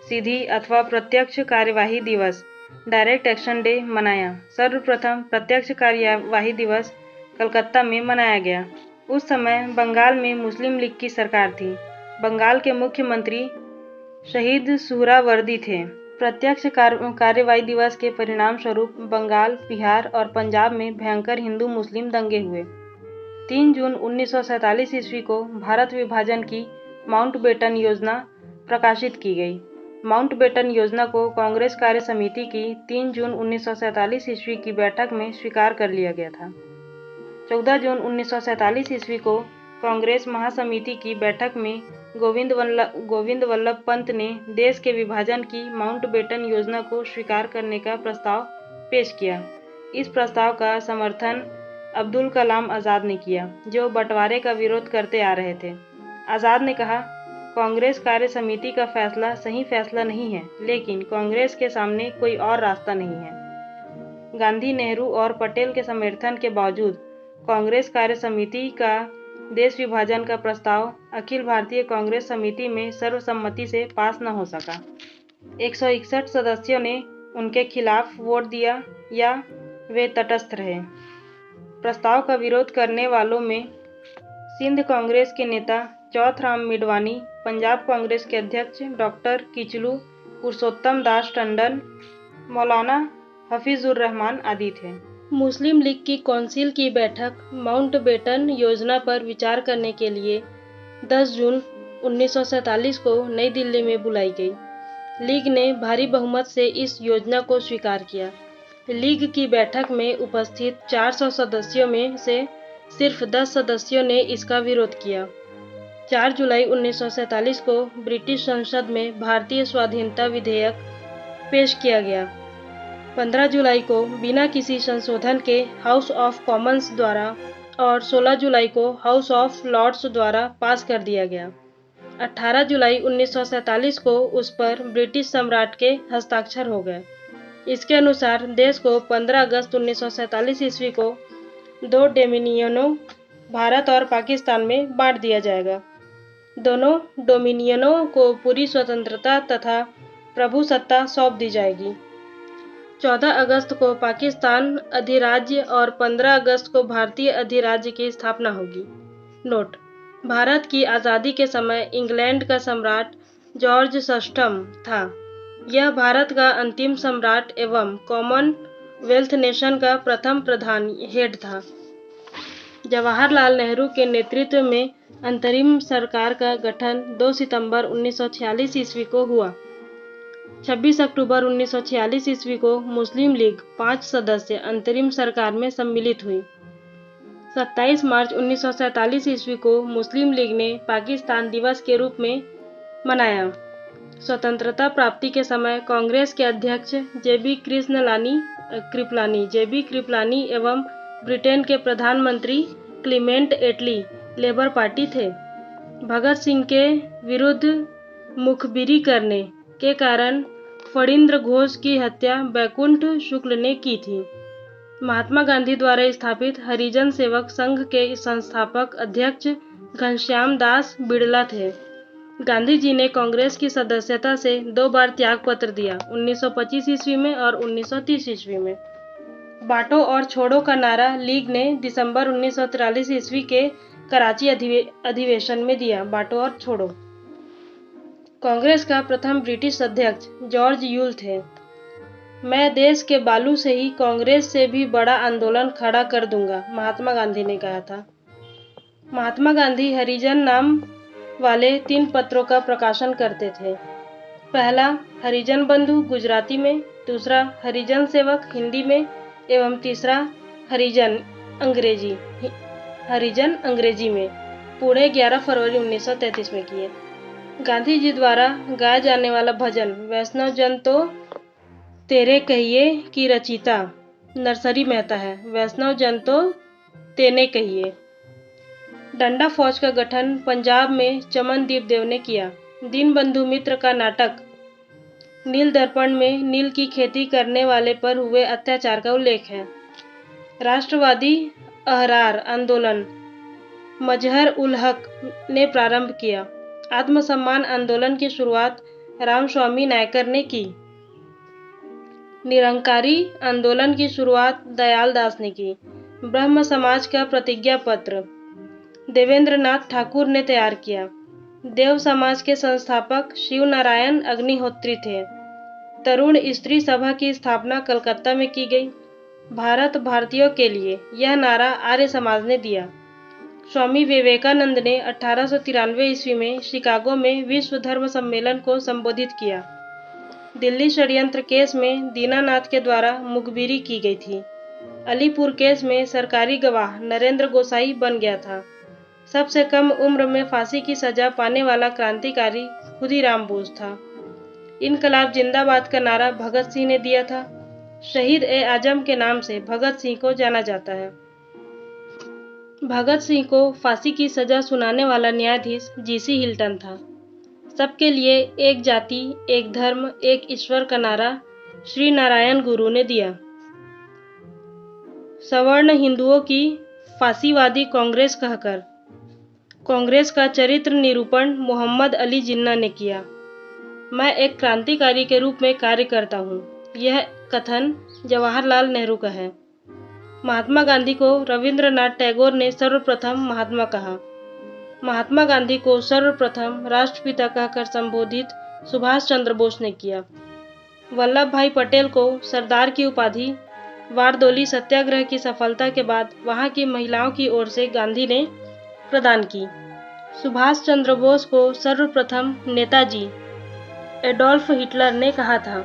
सीधी अथवा प्रत्यक्ष कार्यवाही दिवस डायरेक्ट एक्शन डे मनाया। सर्वप्रथम प्रत्यक्ष कार्यवाही दिवस कलकत्ता में मनाया गया। उस समय बंगाल में मुस्लिम लीग की सरकार थी। बंगाल के मुख्यमंत्री शहीद सुहरावर्दी थे। प्रत्यक्ष कार्यवाही दिवस के परिणाम स्वरूप बंगाल, बिहार और पंजाब में भयंकर हिंदू मुस्लिम दंगे हुए। 3 जून 1947 ईस्वी को भारत विभाजन की माउंटबेटन योजना प्रकाशित की गई। माउंटबेटन योजना को कांग्रेस कार्य समिति की 3 जून 1947 ईस्वी की बैठक में स्वीकार कर लिया गया था। 14 जून 1947 ईस्वी को कांग्रेस महासमिति की बैठक में गोविंद वल्लभ पंत ने देश के विभाजन की माउंटबेटन योजना को स्वीकार करने का प्रस्ताव पेश किया। इस प्रस्ताव का समर्थन अब्दुल कलाम आज़ाद ने किया, जो बंटवारे का विरोध करते आ रहे थे। आज़ाद ने कहा, कांग्रेस कार्य समिति का फैसला सही फैसला नहीं है, लेकिन कांग्रेस के सामने कोई और रास्ता नहीं है। गांधी, नेहरू और पटेल के समर्थन के बावजूद कांग्रेस कार्य समिति का देश विभाजन का प्रस्ताव अखिल भारतीय कांग्रेस समिति में सर्वसम्मति से पास न हो सका। 161 सदस्यों ने उनके खिलाफ वोट दिया या वे तटस्थ रहे। प्रस्ताव का विरोध करने वालों में सिंध कांग्रेस के नेता चौथराम मिडवानी, पंजाब कांग्रेस के अध्यक्ष डॉक्टर किचलू पुरुषोत्तम दास टंडन, मौलाना हफीजुर रहमान आदि थे। मुस्लिम लीग की कौंसिल की बैठक माउंटबेटन योजना पर विचार करने के लिए 10 जून 1947 को नई दिल्ली में बुलाई गई। लीग ने भारी बहुमत से इस योजना को स्वीकार किया। लीग की बैठक में उपस्थित 400 सदस्यों में से सिर्फ 10 सदस्यों ने इसका विरोध किया। 4 जुलाई 1947 को ब्रिटिश संसद में भारतीय स्वाधीनता विधेयक पेश किया गया। 15 जुलाई को बिना किसी संशोधन के हाउस ऑफ कॉमन्स द्वारा और 16 जुलाई को हाउस ऑफ लॉर्ड्स द्वारा पास कर दिया गया। 18 जुलाई 1947 को उस पर ब्रिटिश सम्राट के हस्ताक्षर हो गए। इसके अनुसार देश को 15 अगस्त 1947 ईस्वी को 2 डोमिनियनों भारत और पाकिस्तान में बांट दिया जाएगा। दोनों डोमिनियनों को पूरी स्वतंत्रता तथा प्रभुसत्ता सौंप दी जाएगी। 14 अगस्त को पाकिस्तान अधिराज्य और 15 अगस्त को भारतीय अधिराज्य की स्थापना होगी। नोट: भारत की आज़ादी के समय इंग्लैंड का सम्राट जॉर्ज षष्ठम था। यह भारत का अंतिम सम्राट एवं कॉमनवेल्थ नेशन का प्रथम प्रधान हेड था। जवाहरलाल नेहरू के नेतृत्व में अंतरिम सरकार का गठन 2 सितंबर 1946 ईस्वी को हुआ। 26 अक्टूबर 1946 ईस्वी को मुस्लिम लीग 5 सदस्य अंतरिम सरकार में सम्मिलित हुई। 27 मार्च 1947 ईस्वी को मुस्लिम लीग ने पाकिस्तान दिवस के रूप में मनाया। स्वतंत्रता प्राप्ति के समय कांग्रेस के अध्यक्ष जेबी कृपलानी एवं ब्रिटेन के प्रधानमंत्री क्लीमेंट एटली लेबर पार्टी थे। भगत सिंह के विरुद्ध मुखबिरी करने के कारण फणींद्र घोष की हत्या बैकुंठ शुक्ल ने की थी। महात्मा गांधी द्वारा स्थापित हरिजन सेवक संघ के संस्थापक अध्यक्ष घनश्याम दास बिड़ला थे। गांधी जी ने कांग्रेस की सदस्यता से 2 बार त्यागपत्र दिया, 1925 ईस्वी में और 1930 ईस्वी में। बांटो और छोड़ो का नारा लीग ने दिसंबर 1943 ईस्वी के कराची अधिवेशन में दिया। बांटो और छोड़ो। कांग्रेस का प्रथम ब्रिटिश अध्यक्ष जॉर्ज यूल थे। मैं देश के बालू से ही कांग्रेस से भी बड़ा आंदोलन खड़ा कर दूंगा, महात्मा गांधी ने कहा था। महात्मा गांधी हरिजन नाम वाले 3 पत्रों का प्रकाशन करते थे। पहला हरिजन बंधु गुजराती में, दूसरा हरिजन सेवक हिंदी में एवं तीसरा हरिजन अंग्रेजी में। पुणे 11 फरवरी 1933 में किए। गांधी जी द्वारा गाया जाने वाला भजन वैष्णव जन तो तेरे कहिए की रचयिता नरसरी मेहता है। वैष्णव जन तो तेने कहिए। डंडा फौज का गठन पंजाब में चमनदीप देव ने किया। दीनबंधु मित्र का नाटक नील दर्पण में नील की खेती करने वाले पर हुए अत्याचार का उल्लेख है। राष्ट्रवादी अहरार आंदोलन मजहर उल हक ने प्रारंभ किया। आत्मसम्मान आंदोलन की शुरुआत रामस्वामी नायकर ने की। निरंकारी आंदोलन की शुरुआत दयाल दास ने की। ब्रह्म समाज का प्रतिज्ञा पत्र देवेंद्रनाथ ठाकुर ने तैयार किया। देव समाज के संस्थापक शिव नारायण अग्निहोत्री थे। तरुण स्त्री सभा की स्थापना कलकत्ता में की गई। भारत भारतीयों के लिए यह नारा आर्य समाज ने दिया। स्वामी विवेकानंद ने 1893 ईस्वी में शिकागो में विश्व धर्म सम्मेलन को संबोधित किया। दिल्ली षड्यंत्र केस में दीनानाथ के द्वारा मुखबिरी की गई थी। अलीपुर केस में सरकारी गवाह नरेंद्र गोसाई बन गया था। सबसे कम उम्र में फांसी की सजा पाने वाला क्रांतिकारी खुदीराम बोस था। इनकलाब जिंदाबाद का नारा भगत सिंह ने दिया था। शहीद ए आजम के नाम से भगत सिंह को जाना जाता है। भगत सिंह को फांसी की सजा सुनाने वाला न्यायाधीश जीसी हिल्टन था। सबके लिए एक जाति, एक धर्म, एक ईश्वर का नारा श्री नारायण गुरु ने दिया। सवर्ण हिंदुओं की फांसीवादी कांग्रेस कहकर कांग्रेस का चरित्र निरूपण मोहम्मद अली जिन्ना ने किया। मैं एक क्रांतिकारी के रूप में कार्य करता हूँ, यह कथन जवाहरलाल नेहरू का है। महात्मा गांधी को रविंद्रनाथ टैगोर ने सर्वप्रथम महात्मा कहा। महात्मा गांधी को सर्वप्रथम राष्ट्रपिता कहकर संबोधित सुभाष चंद्र बोस ने किया। वल्लभ भाई पटेल को सरदार की उपाधि वारदोली सत्याग्रह की सफलता के बाद वहां की महिलाओं की ओर से गांधी ने प्रदान की। सुभाष चंद्र बोस को सर्वप्रथम नेताजी एडोल्फ हिटलर ने कहा था।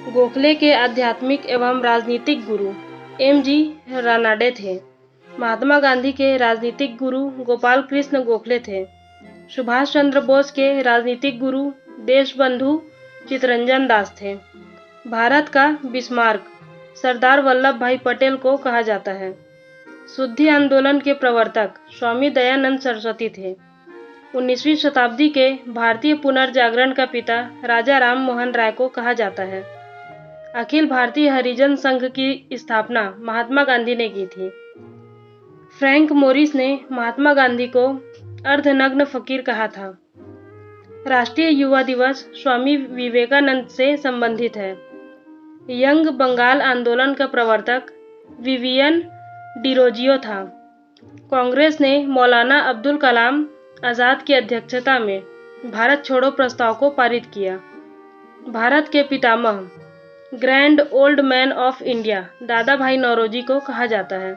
गोखले के आध्यात्मिक एवं राजनीतिक गुरु एम.जी. रानाडे थे। महात्मा गांधी के राजनीतिक गुरु गोपाल कृष्ण गोखले थे। सुभाष चंद्र बोस के राजनीतिक गुरु देशबंधु चित्तरंजन दास थे। भारत का बिस्मार्क सरदार वल्लभ भाई पटेल को कहा जाता है। शुद्धि आंदोलन के प्रवर्तक स्वामी दयानंद सरस्वती थे। 19वीं शताब्दी के भारतीय पुनर्जागरण का पिता राजा राम मोहन राय को कहा जाता है। अखिल भारतीय हरिजन संघ की स्थापना महात्मा गांधी ने की थी। फ्रैंक मोरिस ने महात्मा गांधी को अर्धनग्न फकीर कहा था। राष्ट्रीय युवा दिवस स्वामी विवेकानंद से संबंधित है। यंग बंगाल आंदोलन का प्रवर्तक विवियन डिरोजियो था। कांग्रेस ने मौलाना अब्दुल कलाम आज़ाद की अध्यक्षता में भारत छोड़ो प्रस्ताव को पारित किया। भारत के पितामह grand old man of India Dadabhai Naoroji को कहा जाता है।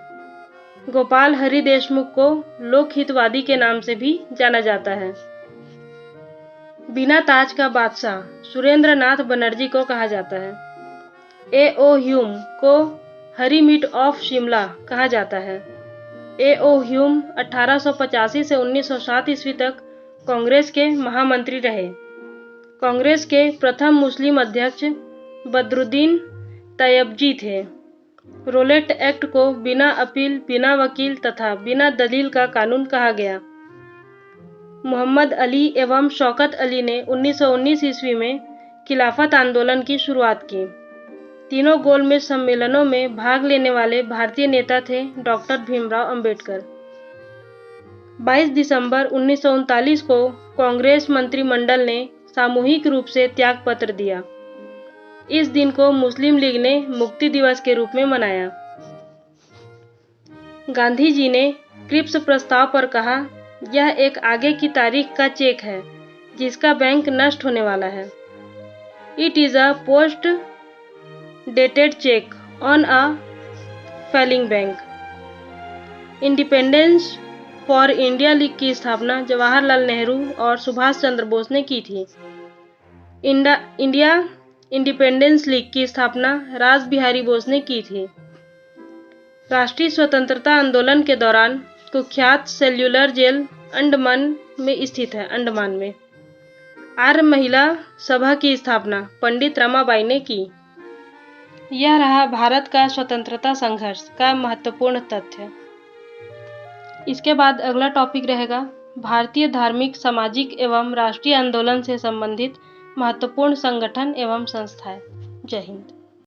गोपाल हरि देशमुख को लोकहितवादी के नाम से भी जाना जाता है। बिना ताज का बादशाह सुरेंद्र नाथ बनर्जी को कहा जाता है। ए.ओ. ह्यूम को हरी मीट ऑफ शिमला कहा जाता है। ए.ओ. ह्यूम 1885 से 1907 ईस्वी तक कांग्रेस के महामंत्री रहे। कांग्रेस के प्रथम मुस्लिम अध्यक्ष बदरुद्दीन तैयबजी थे। रोलेट एक्ट को बिना अपील, बिना वकील तथा बिना दलील का कानून कहा गया। मोहम्मद अली एवं शौकत अली ने 1919 ईस्वी में खिलाफत आंदोलन की शुरुआत की। तीनों गोलमेज सम्मेलनों में भाग लेने वाले भारतीय नेता थे डॉक्टर भीमराव अंबेडकर। 22 दिसंबर 1939 को कांग्रेस मंत्रिमंडल ने सामूहिक रूप से त्यागपत्र दिया। इस दिन को मुस्लिम लीग ने मुक्ति दिवस के रूप में मनाया। गांधी जी ने क्रिप्स प्रस्ताव पर कहा, यह एक आगे की तारीख का चेक है जिसका बैंक नष्ट होने वाला है। It is a post dated cheque on a failing bank. Independence for India league की स्थापना जवाहरलाल नेहरू और सुभाष चंद्र बोस ने की थी। इंडिया इंडिपेंडेंस लीग की स्थापना रास बिहारी बोस ने की थी। राष्ट्रीय स्वतंत्रता आंदोलन के दौरान कुख्यात सेल्युलर जेल अंडमान में स्थित है। अंडमान में आर्य महिला सभा की स्थापना पंडित रमाबाई ने की। यह रहा भारत का स्वतंत्रता संघर्ष का महत्वपूर्ण तथ्य। इसके बाद अगला टॉपिक रहेगा भारतीय धार्मिक, सामाजिक एवं राष्ट्रीय आंदोलन से संबंधित महत्वपूर्ण संगठन एवं संस्थाएं। जय हिंद।